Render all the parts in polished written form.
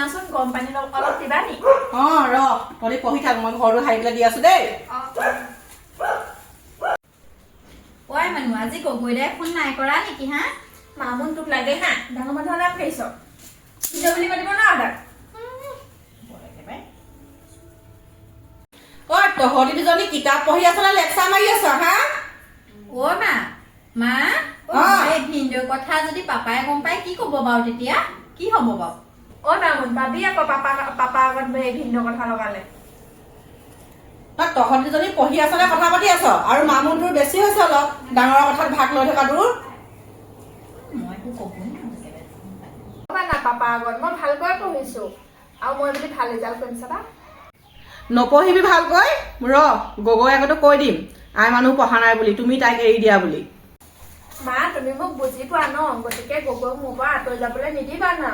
শুনাচোন গৰম পানী অলপ দিবা নি ৰ তহঁতি পঢ়ি থাক মই ঘৰটো সাৰি পেলাই দি আছো দেই ঐ মানুহ আজি গগৈদাই ফোন নাই কৰা নেকি হা মামুন তোক লাগে হা ডাঙৰ মানুহৰ নাম খাইছ ভিডিঅ' বুলি মাতিব ন তাক তহঁতি দুজনী কিতাপ পঢ়ি আছ নে লেকচাৰ মাৰি আছ হা ঐ মা এই ভিনদেউৰ কথা যদি পাপাই গম পাই কি কব বাৰু তেতিয়া কি হব বাৰু মামুন ভাবি আকৌ পাপা আগত ভিন্ন কথা লগালে তহঁতি দুজনী পঢ়ি আছ নে কথা পাতি আছ আৰু মামুনটোৰ বেছি হৈছে অলপ ডাঙৰৰ কথাত ভাগ লৈ থকাটোৰ মই একো কব না পাপা আগত মই ভালকৈ পঢ়িছো আৰু মই যদি ভাল ৰিজাল্ট কৰিম চাবা নপঢ়িবি ভালকৈ গগৈ আগতো কৈ দিম আই মানুহ পঢ়া নাই বুলি তুমি তাইক এৰি দিয়া বুলি মা তুমি মোক বুজি পোৱা ন গতিকে গগৈক মোৰ পৰা আঁতৰি যাবলৈ নিদিবা না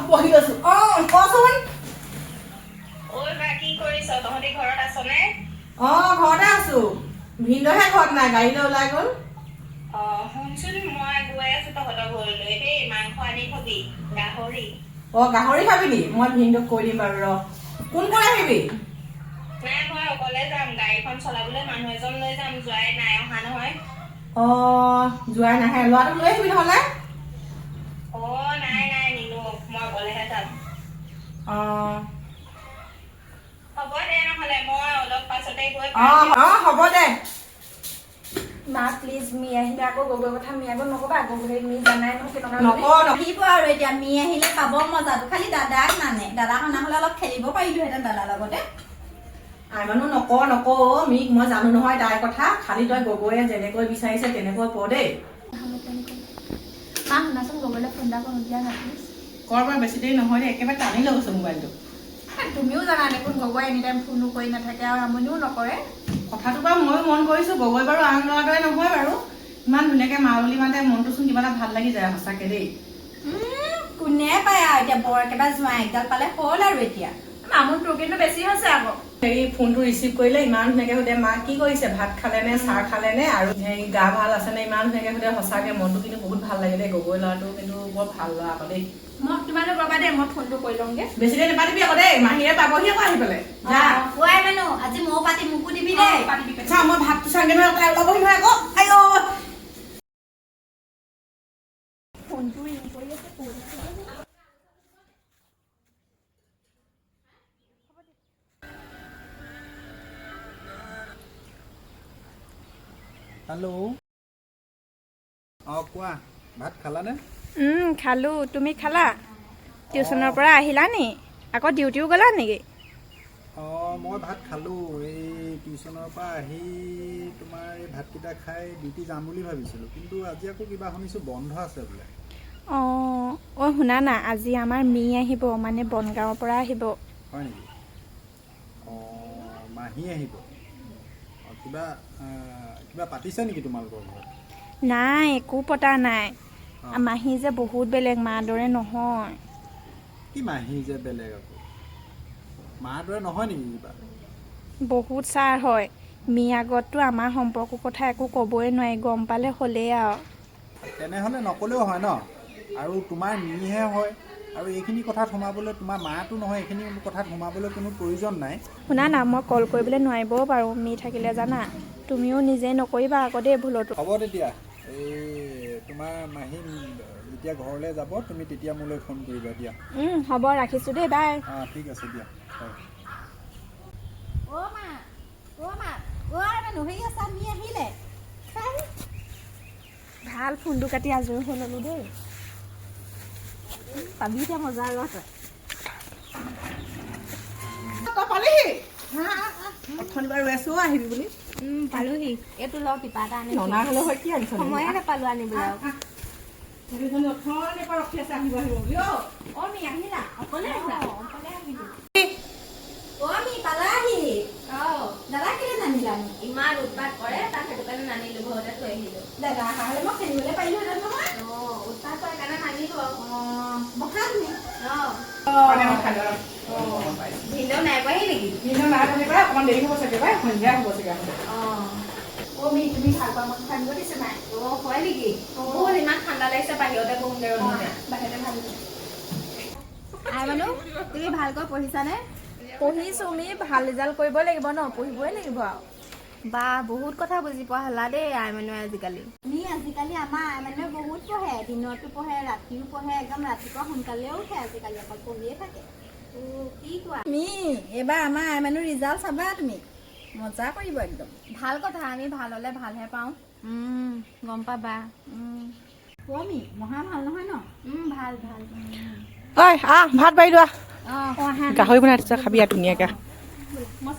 পঢ়ি আছো কচোন ঘৰতে আছো ভিনদেউহে ঘৰত নাই গাড়ীলৈ ওলাই গল শুনচোন মই গৈ আছো তহঁতৰ ঘৰলৈ দেই মাংস আনি থবি গাহৰি গাহৰি খাবি নি মই ভিনদেউক কৈ দিম বাৰু কোন কোন আহিবি নাই মই অকলে যাম গাড়ীখন চলাবলৈ মানুহ এজন লৈ যাম যোৱাই নাই অহা নহয় যোৱাই নাহে ল'ৰাটোক লৈ আহিবি নহলে নাই নিনো মই অকলেহে যাম হ'ব দে নহলে মই অলপ পাছতে গৈ হ'ব দে মা প্লিজ মি আহিলে আকৌ গগৈৰ কথা মি আগত নকবা গগৈ মি জানাই নহয় কেনেকুৱা আহিব আৰু এতিয়া মি আহিলে পাব মজাটো খালি দাদাক নানে দাদাক অনা হলে অলপ খেলিব পাৰিলোহেঁতেন দাদাৰ লগতে আই মানুহ নকওঁ মিক মই জানো নহয় তাইৰ কথা খালি তই গগৈয়ে যেনেকৈ বিচাৰিছে তেনেকৈ প দেই মা শুনাচোন গগৈলৈ ফোন এটা কৰোঁ দিয়া না প্লিজ কৰ পৰা বেছি দেৰি নহয় দেই একেবাৰে টানি লৈ গৈছে মোবাইলটো তুমিও জানা দেখোন গগৈ এনি টাইম ফোনো কৰি নাথাকে আৰু আমনিও নকৰে কথাটো বাৰু ময়ো মন কৰিছো গগৈ বাৰু আন ল'ৰা দৰে নহয় বাৰু ইমান ধুনীয়াকে মা বুলি মাতে মনটো চোন কিবা এটা ভাল লাগি যায় সঁচাকে দেই কোনে পায় আৰু এতিয়া বৰ একেবাৰে জোঁৱাই একডাল পালে হ'ল আৰু এতিয়া মামুনটো কিন্তু বেছি হৈছে আকৌ হেৰি ফোনটো ৰিচিভ কৰিলে ইমান ধুনীয়াকে সুধে মা কি কৰিছে ভাত খালে নে চাহ খালে নে আৰু হেৰি গা ভাল আছে নে ইমান ধুনীয়াকে সুধে সঁচাকে মনটো কিন্তু বহুত ভাল লাগে দেই গগৈ ল'ৰাটো কিন্তু বৰ ভাল ল'ৰা আকৌ দেই মই তোমালোক ৰবা দেই মই ফোনটো কৰি লওঁগে বেছি দেৰি নেপাতিবি আকৌ দেই মাহীয়ে পাবহি আকৌ আহি পেলাই যা খুৱাই মানুহ আজি ময়ো পাতি মোকো দিবি দেই চা মই ভাতটো চাংগে নহয় তাই ওলাবহি নহয় আকৌ আইঅ ফোনটো ৰিং কৰি আছে হেল্ল' কোৱা ভাত খালানে খালো তুমি খালা টিউচনৰ পৰা আহিলা নি আকৌ ডিউটিও গ'লা নেকি মই ভাত খালোঁ এই টিউচনৰ পৰা আহি তোমাৰ এই ভাতকেইটা খাই ডিউটি যাম বুলি ভাবিছিলোঁ কিন্তু আজি আকৌ কিবা শুনিছোঁ বন্ধ আছে বোলে শুনা না আজি আমাৰ মি আহিব মানে বনগাঁৱৰ পৰা আহিব হয় নেকি মাহী আহিব কিবা কিবা পাতিছে নেকি তোমালোকৰ ঘৰত নাই একো পতা নাই মাহী যে বহুত বেলেগ মাৰ দৰে নহয় কি মাহী যে বেলেগ আকৌ মাৰ দৰে নহয় নেকি কিবা বহুত ছাৰ হয় মি আগততো আমাৰ সম্পৰ্কৰ কথা একো ক'বই নোৱাৰি গম পালে হ'লেই আৰু তেনেহ'লে নক'লেও হয় ন আৰু তোমাৰ মিহে হয় আৰু এইখিনি কথাত সোমাবলৈ তোমাৰ মাটো নহয় এইখিনি কথাত সোমাবলৈ কোনো প্ৰয়োজন নাই শুনা না মই কল কৰিবলৈ নোৱাৰিবও পাৰোঁ মি থাকিলে জানা তুমিও নিজে নকৰিবা আকৌ দেই ভুলতো হ'ব তেতিয়া এই তোমাৰ মাহী যেতিয়া ঘৰলৈ যাব তুমি তেতিয়া মোলৈ ফোন কৰিবা দিয়া হ'ব ৰাখিছোঁ দেই বাই ঠিক আছে দিয়া ভাল ফোনটো কাটি আজৰি হৈ ল'লো দেই পাবি এতিয়া মজা ৰ তই পালিহি অথনিবাৰ ৰৈ আছো আহিবি বুলি পালোহি এইটো ল কিবা এটা আনি ননা হ'লে হয় কি আনিছ সময়ে নাপালো আনিবলৈ অথনিৰ পৰা ৰখি আছে আহিব বুলি মি আহিলা অকলে আহিলো মি পালাহি দাদা কেলে নানিলা ইমান উৎপাত কৰে তাক সেইটো কাৰণে নানিলো ঘৰতে থৈ আহিলো দাদা অহা হ'লে মই খেলিবলৈ পাৰিলোহেঁতেন নহয় উৎপাত কৰে কাৰণে নানিলো বহা তুমি ভিনদেউ নাই পোৱাহি নেকি ভিনদেউ নাই বুলি কয় অকণমান দেৰি হ'ব চাগে পাই সন্ধিয়া হ'ব চাগে তুমি ভাল পোৱা মাংস আনিব দিছে নাই হয় নেকি বহুত ইমান ঠাণ্ডা লাগিছে বাহিৰতে বহোগে বাহিৰতে ভাল আই মানুহ তুমি ভালকৈ পঢ়িছানে পঢ়িছোঁ আমি ভাল ৰিজাল্ট কৰিব লাগিব ন পঢ়িবই লাগিব আৰু বা বহুত কথা বুজি পোৱা হ'লা দেই আই মানুহে আজিকালি আজিকালি আমাৰ আই মানুহে বহুত পঢ়ে দিনতো পঢ়ে ৰাতিও পঢ়ে একদম ৰাতিপুৱা সোনকালেও উঠে আজিকালি অকল পঢ়িয়ে থাকে কি কোৱা তুমি এইবাৰ আমাৰ আই মানুহ ৰিজাল্ট চাবা তুমি মজা কৰিব একদম ভাল কথা আমি ভাল হ'লে ভালহে পাওঁ গম পাবা আমি মহা ভাল নহয় ন ভাল ভাল ঐ ভাত বাঢ়ি লোৱা অঁ গাহৰি বনাই দিছা খাবি আৰু ধুনীয়াকৈ মই